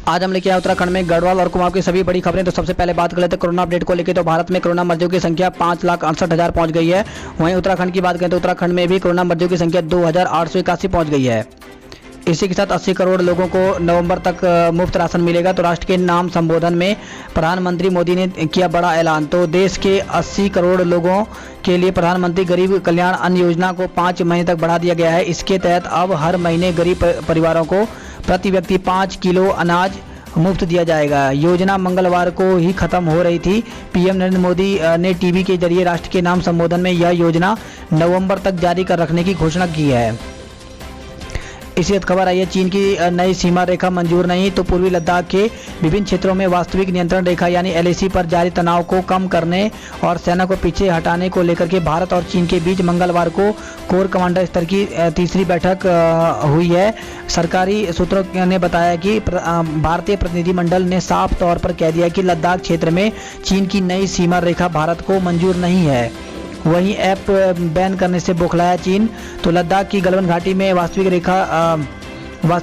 आज हम लेके आए उत्तराखंड में गढ़वाल और कुमाऊं की सभी बड़ी खबरें। तो सबसे पहले बात कर लेते हैं कोरोना अपडेट को लेकर। तो भारत में कोरोना मरीजों की संख्या 5,68,000 पहुंच गई है। वहीं उत्तराखंड की बात करें तो उत्तराखंड में भी कोरोना मरीजों की संख्या 2,881 पहुंच गई है। इसी के साथ 80 करोड़ लोगों को नवंबर तक मुफ्त राशन मिलेगा। तो राष्ट्र के नाम संबोधन में प्रधानमंत्री मोदी ने किया बड़ा ऐलान। तो देश के 80 करोड़ लोगों के लिए प्रधानमंत्री गरीब कल्याण अन्न योजना को 5 महीने तक बढ़ा दिया गया है। इसके तहत अब हर महीने गरीब परिवारों को प्रति व्यक्ति 5 किलो अनाज मुफ्त दिया जाएगा। योजना मंगलवार को ही खत्म हो रही थी। पीएम नरेंद्र मोदी ने टीवी के जरिए राष्ट्र के नाम संबोधन में यह योजना नवंबर तक जारी कर रखने की घोषणा की है। इसी खबर आई है, चीन की नई सीमा रेखा मंजूर नहीं। तो पूर्वी लद्दाख के विभिन्न क्षेत्रों में वास्तविक नियंत्रण रेखा यानी एलएसी पर जारी तनाव को कम करने और सेना को पीछे हटाने को लेकर के भारत और चीन के बीच मंगलवार को कोर कमांडर स्तर की तीसरी बैठक हुई है। सरकारी सूत्रों ने बताया कि भारतीय प्रतिनिधिमंडल ने साफ तौर पर कह दिया कि लद्दाख क्षेत्र में चीन की नई सीमा रेखा भारत को मंजूर नहीं है। वहीं ऐप बैन करने से बौखलाया चीन। तो लद्दाख की गलवान घाटी में वास्तविक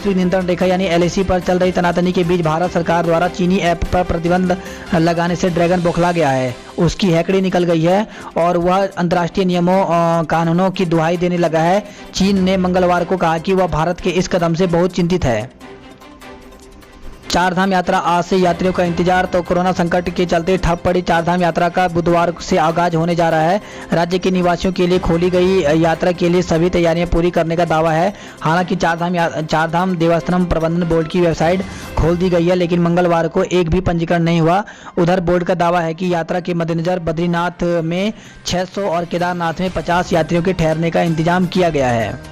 नियंत्रण रेखा यानी एलएसी पर चल रही तनातनी के बीच भारत सरकार द्वारा चीनी ऐप पर प्रतिबंध लगाने से ड्रैगन बौखला गया है। उसकी हैकड़ी निकल गई है और वह अंतर्राष्ट्रीय नियमों कानूनों की दुहाई देने लगा है। चीन ने मंगलवार को कहा कि वह भारत के इस कदम से बहुत चिंतित है। चारधाम यात्रा आज से यात्रियों का इंतजार। तो कोरोना संकट के चलते ठप पड़ी चारधाम यात्रा का बुधवार से आगाज होने जा रहा है। राज्य के निवासियों के लिए खोली गई यात्रा के लिए सभी तैयारियां पूरी करने का दावा है। हालांकि चारधाम देवस्थानम प्रबंधन बोर्ड की वेबसाइट खोल दी गई है, लेकिन मंगलवार को एक भी पंजीकरण नहीं हुआ। उधर बोर्ड का दावा है कि यात्रा के मद्देनजर बद्रीनाथ में 600 और केदारनाथ में 50 यात्रियों के ठहरने का इंतजाम किया गया है।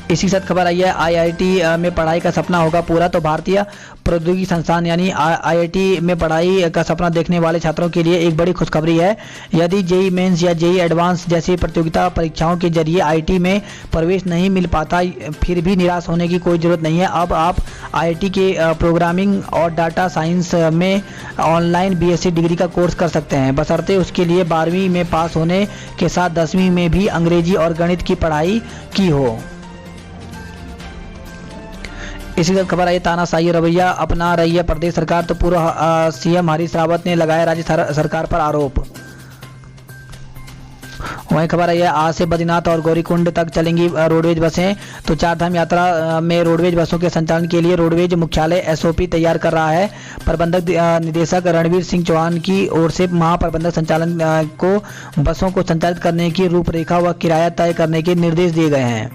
इसी के साथ खबर आई है, आईआईटी में पढ़ाई का सपना होगा पूरा। तो भारतीय प्रौद्योगिकी संस्थान यानी आईआईटी में पढ़ाई का सपना देखने वाले छात्रों के लिए एक बड़ी खुशखबरी है। यदि जेईई मेंस या जेईई एडवांस जैसी प्रतियोगिता परीक्षाओं के जरिए आईआईटी में प्रवेश नहीं मिल पाता, फिर भी निराश होने की कोई ज़रूरत नहीं है। अब आप आईआईटी के प्रोग्रामिंग और डाटा साइंस में ऑनलाइन बीएससी डिग्री का कोर्स कर सकते हैं, बशर्ते उसके लिए 12वीं में पास होने के साथ 10वीं में भी अंग्रेजी और गणित की पढ़ाई की हो। इसी तरह खबर आई, तानाशाही रवैया अपना रही है प्रदेश सरकार। तो पूर्व सीएम हरीश रावत ने लगाया राज्य सरकार पर आरोप। वहीं खबर आई है, आज से बद्रीनाथ और गौरीकुंड तक चलेंगी रोडवेज बसें। तो चारधाम यात्रा में रोडवेज बसों के संचालन के लिए रोडवेज मुख्यालय एसओपी तैयार कर रहा है। प्रबंधक निदेशक रणवीर सिंह चौहान की ओर से महाप्रबंधक संचालन को बसों को संचालित करने की रूपरेखा व किराया तय करने के निर्देश दिए गए हैं।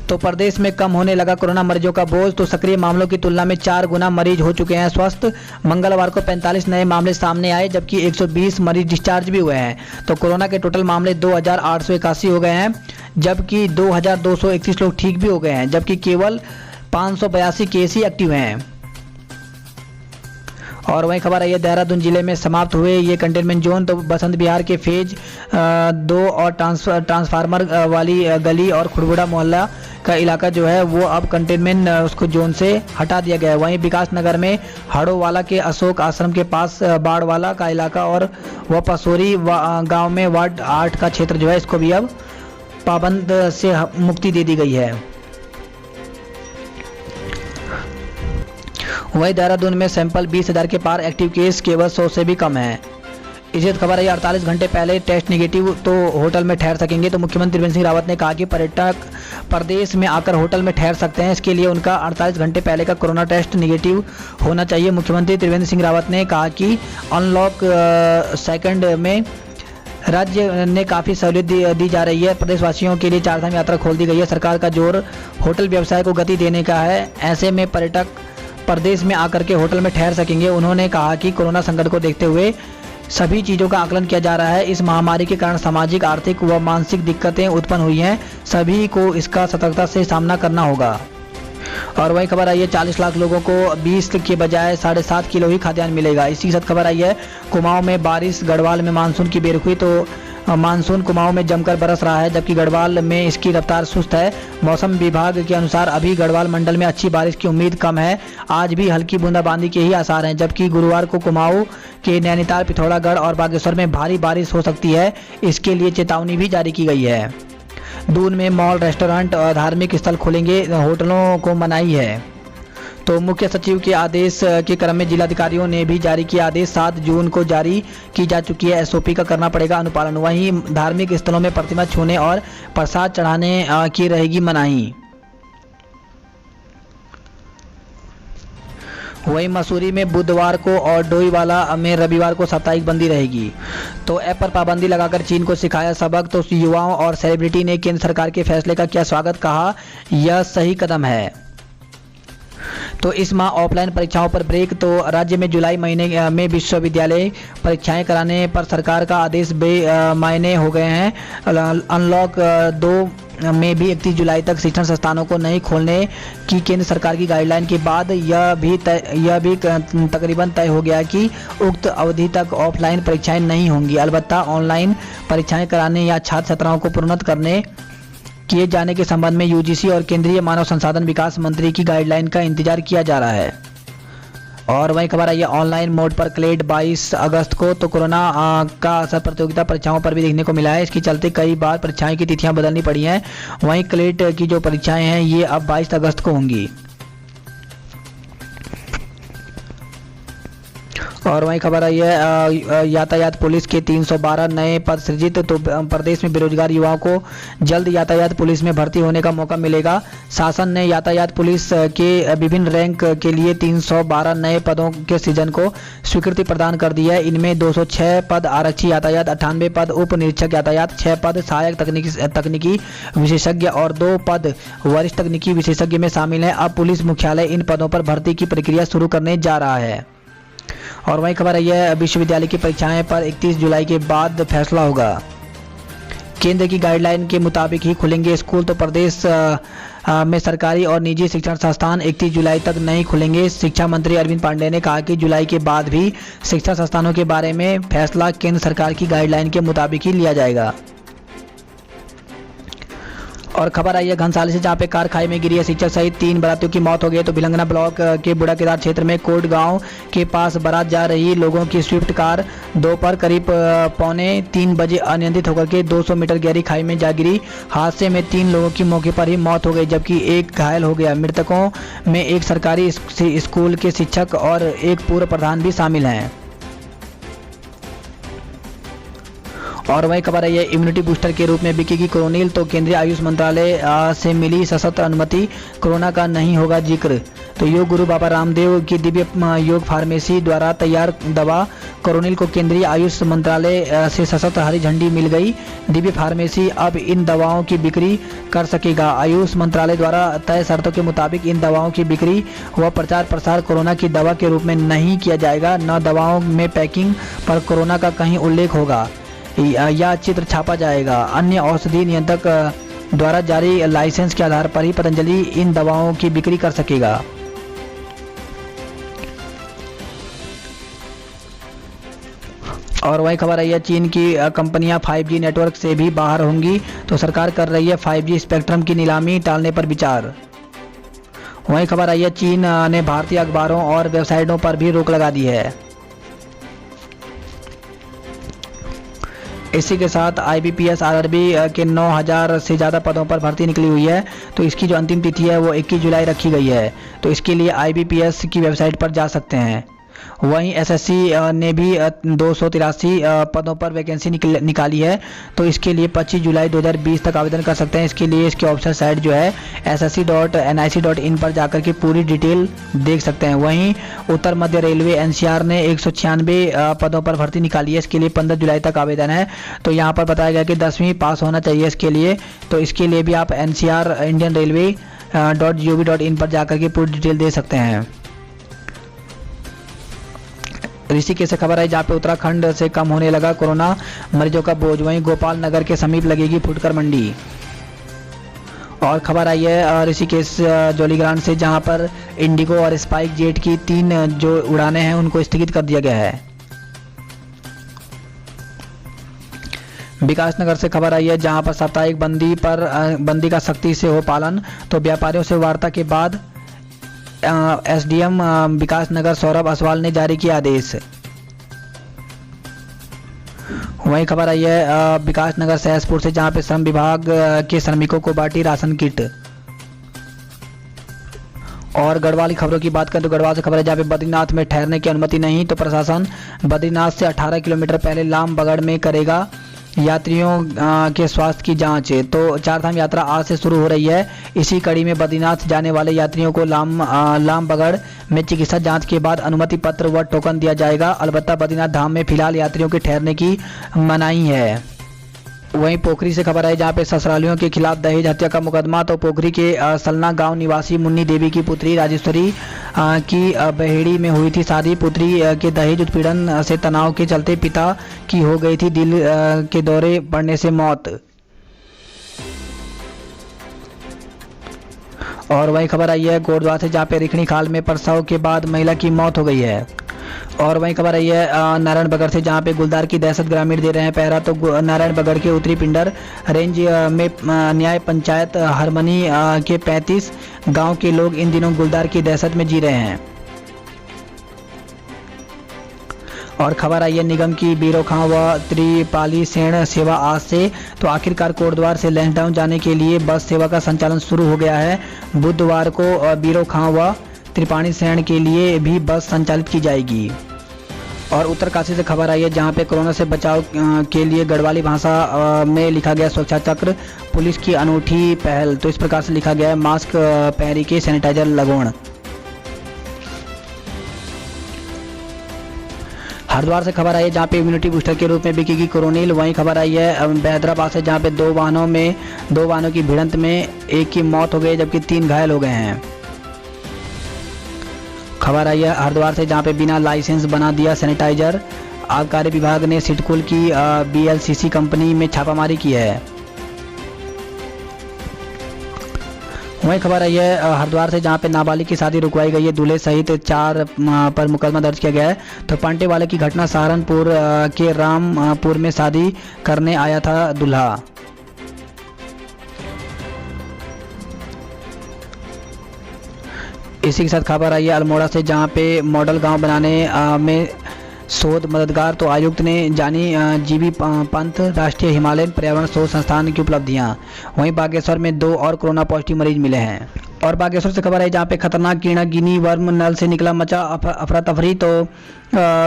तो प्रदेश में कम होने लगा कोरोना मरीजों का बोझ। तो सक्रिय मामलों की तुलना में 4 गुना मरीज हो चुके हैं स्वस्थ। मंगलवार को 45 नए मामले सामने आए, जबकि 120 मरीज डिस्चार्ज भी हुए हैं। तो कोरोना के टोटल मामले 2,881 हो गए हैं, जबकि 2,231 लोग ठीक भी हो गए हैं, जबकि केवल 582 केस ही एक्टिव हैं। और वहीं खबर आई है, देहरादून जिले में समाप्त हुए ये कंटेनमेंट जोन। तो बसंत विहार के फेज 2 और ट्रांसफार्मर वाली गली और खुड़बुड़ा मोहल्ला का इलाका जो है वो अब कंटेनमेंट उसको जोन से हटा दिया गया है। वहीं विकास नगर में हड़ोवाला के अशोक आश्रम के पास बाड़वाला का इलाका और वह पसोरी गांव में वार्ड 8 का क्षेत्र जो है इसको भी अब पाबंद से मुक्ति दे दी गई है। वहीं देहरादून में सैंपल 20,000 के पार, एक्टिव केस केवल 100 से भी कम है। इसी खबर है, 48 घंटे पहले टेस्ट नेगेटिव तो होटल में ठहर सकेंगे। तो मुख्यमंत्री त्रिवेंद्र सिंह रावत ने कहा कि पर्यटक प्रदेश में आकर होटल में ठहर सकते हैं, इसके लिए उनका 48 घंटे पहले का कोरोना टेस्ट नेगेटिव होना चाहिए। मुख्यमंत्री त्रिवेंद्र सिंह रावत ने कहा कि अनलॉक सेकंड में राज्य ने काफ़ी सहूलियत दी जा रही है। प्रदेशवासियों के लिए चारधाम यात्रा खोल दी गई है। सरकार का जोर होटल व्यवसाय को गति देने का है, ऐसे में पर्यटक प्रदेश में आकर के होटल में ठहर सकेंगे। उन्होंने कहा कि कोरोना संकट को देखते हुए सभी चीज़ों का आकलन किया जा रहा है। इस महामारी के कारण सामाजिक, आर्थिक व मानसिक दिक्कतें उत्पन्न हुई हैं, सभी को इसका सतर्कता से सामना करना होगा। और वही खबर आई है, 40 लाख लोगों को 20 के बजाय 7.5 किलो ही खाद्यान्न मिलेगा। इसी के साथ खबर आई है, कुमाऊं में बारिश, गढ़वाल में मानसून की बेरुखी। तो मानसून कुमाऊं में जमकर बरस रहा है, जबकि गढ़वाल में इसकी रफ्तार सुस्त है। मौसम विभाग के अनुसार अभी गढ़वाल मंडल में अच्छी बारिश की उम्मीद कम है। आज भी हल्की बूंदाबांदी के ही आसार हैं, जबकि गुरुवार को कुमाऊं के नैनीताल, पिथौरागढ़ और बागेश्वर में भारी बारिश हो सकती है। इसके लिए चेतावनी भी जारी की गई है। दून में मॉल, रेस्टोरेंट और धार्मिक स्थल खुलेंगे, होटलों को मनाही है। तो मुख्य सचिव के आदेश के क्रम में जिलाधिकारियों ने भी जारी किया आदेश। 7 जून को जारी की जा चुकी है एसओपी का करना पड़ेगा अनुपालन। वहीं धार्मिक स्थलों में प्रतिमा छूने और प्रसाद चढ़ाने की रहेगी मनाही। वहीं मसूरी में बुधवार को और डोईवाला में रविवार को साप्ताहिक बंदी रहेगी। तो ऐप पर पाबंदी लगाकर चीन को सिखाया सबक। तो युवाओं और सेलिब्रिटी ने केंद्र सरकार के फैसले का किया स्वागत, कहा यह सही कदम है। तो इस माह ऑफलाइन परीक्षाओं पर ब्रेक। तो राज्य में जुलाई महीने में विश्वविद्यालय परीक्षाएं कराने पर सरकार का आदेश बेमायने हो गए हैं। अनलॉक 2 में भी 31 जुलाई तक शिक्षण संस्थानों को नहीं खोलने की केंद्र सरकार की गाइडलाइन के बाद यह भी तकरीबन तय हो गया कि उक्त अवधि तक ऑफलाइन परीक्षाएं नहीं होंगी। अलबत्ता ऑनलाइन परीक्षाएं कराने या छात्र छात्राओं को प्रोन्नत करने किए जाने के संबंध में यूजीसी और केंद्रीय मानव संसाधन विकास मंत्री की गाइडलाइन का इंतजार किया जा रहा है। और वहीं खबर आई है ऑनलाइन मोड पर क्लेट 22 अगस्त को। तो कोरोना का असर प्रतियोगिता परीक्षाओं पर भी देखने को मिला है। इसके चलते कई बार परीक्षाएं की तिथियां बदलनी पड़ी हैं। वहीं क्लेट की जो परीक्षाएं हैं ये अब 22 अगस्त को होंगी। और वहीं खबर आई है यातायात पुलिस के 312 नए पद सृजित। तो प्रदेश में बेरोजगार युवाओं को जल्द यातायात पुलिस में भर्ती होने का मौका मिलेगा। शासन ने यातायात पुलिस के विभिन्न रैंक के लिए 312 नए पदों के सृजन को स्वीकृति प्रदान कर दी है। इनमें 206 पद आरक्षी यातायात, 98 पद उप निरीक्षक यातायात, 6 पद सहायक तकनीकी विशेषज्ञ और 2 पद वरिष्ठ तकनीकी विशेषज्ञ में शामिल हैं। अब पुलिस मुख्यालय इन पदों पर भर्ती की प्रक्रिया शुरू करने जा रहा है। और वहीं खबर आई है विश्वविद्यालय की परीक्षाएं पर 31 जुलाई के बाद फैसला होगा। केंद्र की गाइडलाइन के मुताबिक ही खुलेंगे स्कूल। तो प्रदेश में सरकारी और निजी शिक्षण संस्थान 31 जुलाई तक नहीं खुलेंगे। शिक्षा मंत्री अरविंद पांडेय ने कहा कि जुलाई के बाद भी शिक्षा संस्थानों के बारे में फैसला केंद्र सरकार की गाइडलाइन के मुताबिक ही लिया जाएगा। और खबर आई है घनसाली से, जहां पे कार खाई में गिरी है, शिक्षक सहित 3 बारातियों की मौत हो गई। तो भिलंगना ब्लॉक के बुढ़ा केदार क्षेत्र में कोट गांव के पास बारात जा रही लोगों की स्विफ्ट कार दोपहर करीब 2:45 बजे अनियंत्रित होकर के 200 मीटर गहरी खाई में जा गिरी। हादसे में 3 लोगों की मौके पर ही मौत हो गई, जबकि एक घायल हो गया। मृतकों में एक सरकारी स्कूल के शिक्षक और एक पूर्व प्रधान भी शामिल हैं। और वही खबर है इम्यूनिटी बूस्टर के रूप में बिकेगी कोरोनिल। तो केंद्रीय आयुष मंत्रालय से मिली सशस्त्र अनुमति, कोरोना का नहीं होगा जिक्र। तो योग गुरु बाबा रामदेव की दिव्य योग फार्मेसी द्वारा तैयार दवा कोरोनिल को केंद्रीय आयुष मंत्रालय से सशस्त्र हरी झंडी मिल गई। दिव्य फार्मेसी अब इन दवाओं की बिक्री कर सकेगा। आयुष मंत्रालय द्वारा तय शर्तों के मुताबिक इन दवाओं की बिक्री व प्रचार प्रसार कोरोना की दवा के रूप में नहीं किया जाएगा। न दवाओं में पैकिंग पर कोरोना का कहीं उल्लेख होगा या चित्र छापा जाएगा। अन्य औषधि नियंत्रक द्वारा जारी लाइसेंस के आधार पर ही पतंजलि इन दवाओं की बिक्री कर सकेगा। और वही खबर आई है चीन की कंपनियां 5G नेटवर्क से भी बाहर होंगी। तो सरकार कर रही है 5G स्पेक्ट्रम की नीलामी टालने पर विचार। वही खबर आई है चीन ने भारतीय अखबारों और वेबसाइटों पर भी रोक लगा दी है। इसी के साथ IBPS RRB के 9000 से ज़्यादा पदों पर भर्ती निकली हुई है। तो इसकी जो अंतिम तिथि है वो 21 जुलाई रखी गई है। तो इसके लिए IBPS की वेबसाइट पर जा सकते हैं। वहीं SSC ने भी 283 पदों पर वैकेंसी निकाली है। तो इसके लिए 25 जुलाई 2020 तक आवेदन कर सकते हैं। इसके लिए इसके ऑफिशियल साइट जो है ssc.nic.in पर जाकर के पूरी डिटेल देख सकते हैं। वहीं उत्तर मध्य रेलवे NCR ने 196 पदों पर भर्ती निकाली है। इसके लिए 15 जुलाई तक आवेदन है। तो यहाँ पर बताया गया कि 10वीं पास होना चाहिए इसके लिए। तो इसके लिए भी आप NCR इंडियन रेलवे .gov.in पर जाकर के पूरी डिटेल दे सकते हैं। ऋषिकेश से खबर है जहाँ पे उत्तराखंड से कम होने लगा कोरोना मरीजों का बोझ। वहीं गोपाल नगर के समीप लगेगी फुटकर मंडी। और खबर आई है ऋषिकेश जौलीग्रांट से, जहाँ पर इंडिगो और स्पाइस जेट की 3 जो उड़ानें हैं उनको स्थगित कर दिया गया है। विकासनगर से खबर आई है जहाँ पर साप्ताहिक बंदी का सख्ती से हो पालन। तो व्यापारियों से वार्ता के बाद SDM विकासनगर सौरभ असवाल ने जारी किया आदेश। वहीं खबर आई है विकास नगर सहसपुर से, जहां पे श्रम विभाग के श्रमिकों को बांटी राशन किट। और गढ़वाल की खबरों की बात करें तो गढ़वाल से खबर है जहाँ पे बद्रीनाथ में ठहरने की अनुमति नहीं, तो प्रशासन बद्रीनाथ से 18 किलोमीटर पहले लाम बगड़ में करेगा यात्रियों के स्वास्थ्य की जांच। तो चारधाम यात्रा आज से शुरू हो रही है। इसी कड़ी में बद्रीनाथ जाने वाले यात्रियों को लाम बगड़ में चिकित्सा जांच के बाद अनुमति पत्र व टोकन दिया जाएगा। अलबत्ता बद्रीनाथ धाम में फिलहाल यात्रियों के ठहरने की मनाही है। वहीं पोखरी से खबर है जहाँ पे ससुरालियों के खिलाफ दहेज हत्या का मुकदमा। तो पोखरी के सलना गांव निवासी मुन्नी देवी की पुत्री राजेश्वरी की बहेड़ी में हुई थी शादी। पुत्री के दहेज उत्पीड़न से तनाव के चलते पिता की हो गई थी दिल के दौरे पड़ने से मौत। और वहीं खबर आई है कोटद्वार से जहाँ पे रिखणी खाल में प्रसव के बाद महिला की मौत हो गई है। और वहीं खबर आई है नारायणबगड़ से जहाँ पे गुलदार की दहशत ग्रामीण दे रहे हैं पहरा। तो नारायणबगड़ के उत्तरी पिंडर रेंज में न्याय पंचायत हरमनी के 35 गांव के लोग इन दिनों गुलदार की दहशत में जी रहे हैं। और खबर आई है निगम की बीरोखां व त्रिपाली सेण सेवा आज से। तो आखिरकार कोटद्वार से लैंसडाउन जाने के लिए बस सेवा का संचालन शुरू हो गया है। बुधवार को बीरोखां व त्रिपाणी सेण के लिए भी बस संचालित की जाएगी। और उत्तरकाशी से खबर आई है जहां पे कोरोना से बचाव के लिए गढ़वाली भाषा में लिखा गया सुरक्षा चक्र, पुलिस की अनूठी पहल। तो इस प्रकार से लिखा गया है मास्क पहरी के सैनिटाइजर लगोण। हरिद्वार से खबर आई है जहाँ पे इम्यूनिटी बूस्टर के रूप में बिकेगी कोरोनिल। वहीं खबर आई है हैदराबाद से जहाँ पे दो वाहनों की भिड़ंत में एक की मौत हो गई जबकि 3 घायल हो गए हैं। खबर आई है हरिद्वार से जहाँ पे बिना लाइसेंस बना दिया सैनिटाइजर। आबकारी विभाग ने सिडकुल की BLCC कंपनी में छापामारी की है। वहीं खबर आई है हरिद्वार से जहाँ पे नाबालिग की शादी रुकवाई गई है, दूल्हे सहित 4 पर मुकदमा दर्ज किया गया है। तो पांटे वाले की घटना सहारनपुर के रामपुर में शादी करने आया था दूल्हा। इसी के साथ खबर आई है अल्मोड़ा से जहाँ पे मॉडल गांव बनाने में शोध मददगार। तो आयुक्त ने जानी जीवी पंत राष्ट्रीय हिमालयन पर्यावरण शोध संस्थान की उपलब्धियां। वहीं बागेश्वर में 2 और कोरोना पॉजिटिव मरीज मिले हैं। और बागेश्वर से खबर है जहाँ पे खतरनाक कीड़ा गिनी वर्म नल से निकला मचा अफरा तफरी। तो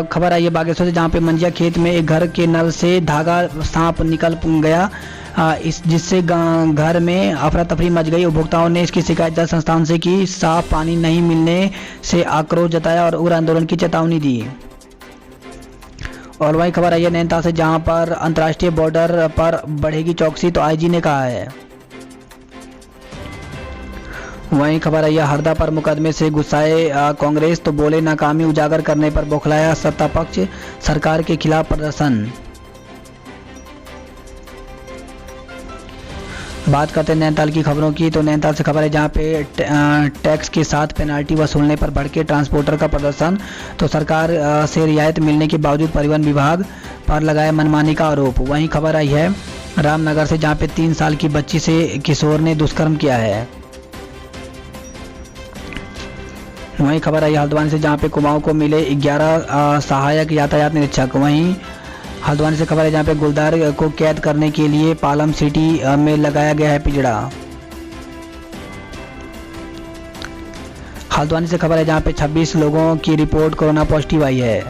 खबर आई है बागेश्वर से जहाँ पे मंजिया खेत में एक घर के नल से धागा सांप निकल गया, जिससे घर में अफरा तफरी मच गई। उपभोक्ताओं ने इसकी शिकायत जल संस्थान से की। साफ पानी नहीं मिलने से आक्रोश जताया और उग्र आंदोलन की चेतावनी दी। और वही खबर आई है नैनीताल से जहां पर अंतर्राष्ट्रीय बॉर्डर पर बढ़ेगी चौकसी। तो IG ने कहा है। वहीं खबर आई है हरदा पर मुकदमे से गुस्साए कांग्रेस। तो बोले नाकामी उजागर करने पर बौखलाया सत्ता पक्ष, सरकार के खिलाफ प्रदर्शन। बात करते हैं नैनीताल की खबरों की। तो नैनीताल से खबर है जहां पे टैक्स के साथ पेनाल्टी वसूलने पर भड़के ट्रांसपोर्टर का प्रदर्शन। तो सरकार से रियायत मिलने के बावजूद परिवहन विभाग पर लगाया मनमानी का आरोप। वहीं खबर आई है रामनगर से जहां पे 3 साल की बच्ची से किशोर ने दुष्कर्म किया है। वहीं खबर आई हल्द्वानी से जहां पे कुमाऊं को मिले 11 सहायक यातायात निरीक्षक। वहीं हल्द्वानी से खबर है जहां पे गुलदार को कैद करने के लिए पालम सिटी में लगाया गया है पिंजड़ा। हल्द्वानी से खबर है जहां पे 26 लोगों की रिपोर्ट कोरोना पॉजिटिव आई है।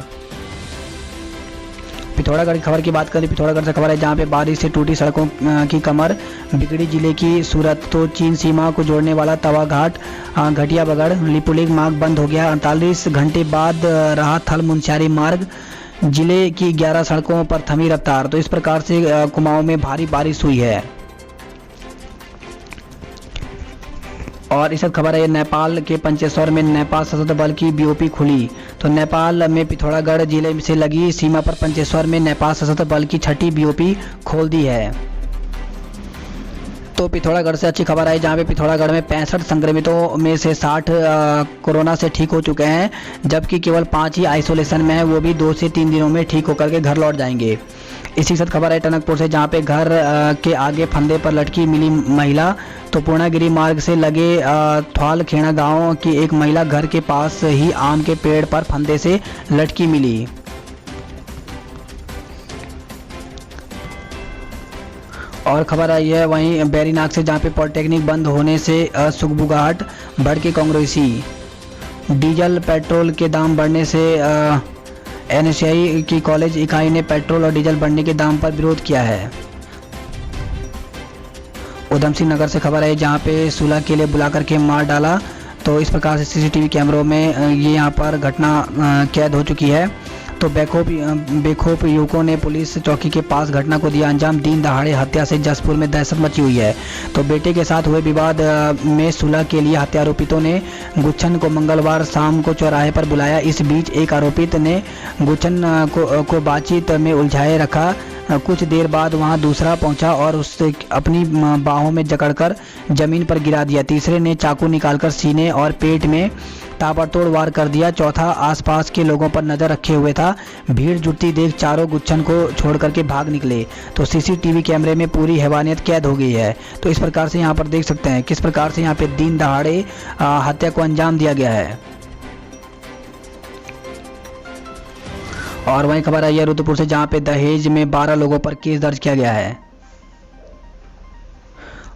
पिथौरागढ़ की खबर की बात करें, पिथौरागढ़ से खबर है जहां पे बारिश से टूटी सड़कों की कमर, बिगड़ी जिले की सूरत। तो चीन सीमा को जोड़ने वाला तवा घाट घटिया बगड़ लिपुलेख मार्ग बंद हो गया। 48 घंटे बाद रहा थल मुनस्यारी मार्ग, जिले की 11 सड़कों पर थमी रफ्तार। तो इस प्रकार से कुमाऊं में भारी बारिश हुई है। और इस खबर है नेपाल के पंचेश्वर में नेपाल सशस्त्र बल की BOP खुली। तो नेपाल में पिथौरागढ़ जिले से लगी सीमा पर पंचेश्वर में नेपाल सशस्त्र बल की 6ठी BOP खोल दी है। तो पिथौरागढ़ से अच्छी खबर आई जहां पे पिथौरागढ़ में 65 संक्रमितों में से 60 कोरोना से ठीक हो चुके हैं, जबकि केवल 5 ही आइसोलेशन में है, वो भी 2 से 3 दिनों में ठीक होकर के घर लौट जाएंगे। इसी के साथ खबर है टनकपुर से जहां पे घर के आगे फंदे पर लटकी मिली महिला। तो पूर्णागिरी मार्ग से लगे थ्वाल खेड़ा गांव की एक महिला घर के पास ही आम के पेड़ पर फंदे से लटकी मिली। और खबर आई है वहीं बैरीनाग से, जहां पे पॉलिटेक्निक बंद होने से सुगबुगाहट बढ़ के कांग्रेसी। डीजल पेट्रोल के दाम बढ़ने से एनएसआई की कॉलेज इकाई ने पेट्रोल और डीजल बढ़ने के दाम पर विरोध किया है। उधम सिंह नगर से खबर है, जहां पे सुलह के लिए बुला करके मार डाला। तो इस प्रकार से सीसीटीवी कैमरों में ये यहाँ पर घटना कैद हो चुकी है। तो बेखौफ युवकों ने पुलिस चौकी के पास घटना को दिया अंजाम। दिन दहाड़े हत्या से जसपुर में दहशत मची हुई है। तो बेटे के साथ हुए विवाद में सुलह के लिए हत्यारोपितों ने गुच्छन को मंगलवार शाम को चौराहे पर बुलाया। इस बीच एक आरोपित ने गुच्छन को बातचीत में उलझाए रखा। कुछ देर बाद वहां दूसरा पहुंचा और उससे अपनी बाहों में जकड़कर जमीन पर गिरा दिया। तीसरे ने चाकू निकालकर सीने और पेट में ताबड़तोड़ वार कर दिया। चौथा आसपास के लोगों पर नजर रखे हुए था। भीड़ जुटती देख चारों गुच्छन को छोड़ करके भाग निकले। तो सीसीटीवी कैमरे में पूरी हैवानियत कैद हो गई है। तो इस प्रकार से यहाँ पर देख सकते हैं किस प्रकार से यहाँ पे दिन दहाड़े हत्या को अंजाम दिया गया है। और वहीं खबर आई है रुद्रपुर से, जहाँ पे दहेज में 12 लोगों पर केस दर्ज किया गया है।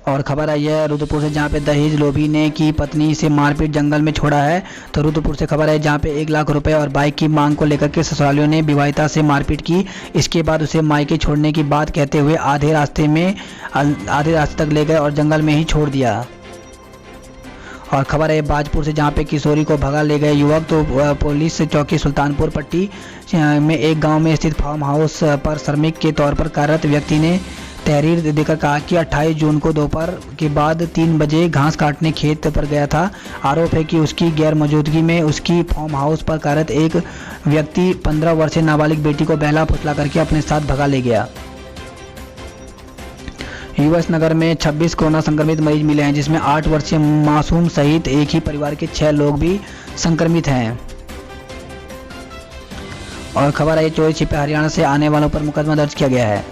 और खबर आई है रुद्रपुर से, जहाँ पे दहेज लोभी ने की पत्नी से मारपीट जंगल में छोड़ा है। तो रुद्रपुर से खबर है, जहाँ पे 1 लाख रुपए और बाइक की मांग को लेकर के ससुरालियों ने विवाहिता से मारपीट की। इसके बाद उसे मायके छोड़ने की बात कहते हुए आधे रास्ते तक ले गए और जंगल में ही छोड़ दिया। और खबर है बाजपुर से, जहाँ पे किशोरी को भगा ले गए युवक। तो पुलिस चौकी सुल्तानपुर पट्टी में एक गांव में स्थित फार्म हाउस पर श्रमिक के तौर पर कार्यरत व्यक्ति ने तहरीर देकर कहा कि 28 जून को दोपहर के बाद 3 बजे घास काटने खेत पर गया था। आरोप है कि उसकी गैर मौजूदगी में उसकी फार्म हाउस पर कार्यरत एक व्यक्ति 15 वर्षीय नाबालिग बेटी को बहला फुसला करके अपने साथ भगा ले गया। यूएस नगर में 26 कोरोना संक्रमित मरीज मिले हैं, जिसमें 8 वर्षीय मासूम सहित एक ही परिवार के 6 लोग भी संक्रमित हैं। और खबर आई चोरी छिपे हरियाणा से आने वालों पर मुकदमा दर्ज किया गया है।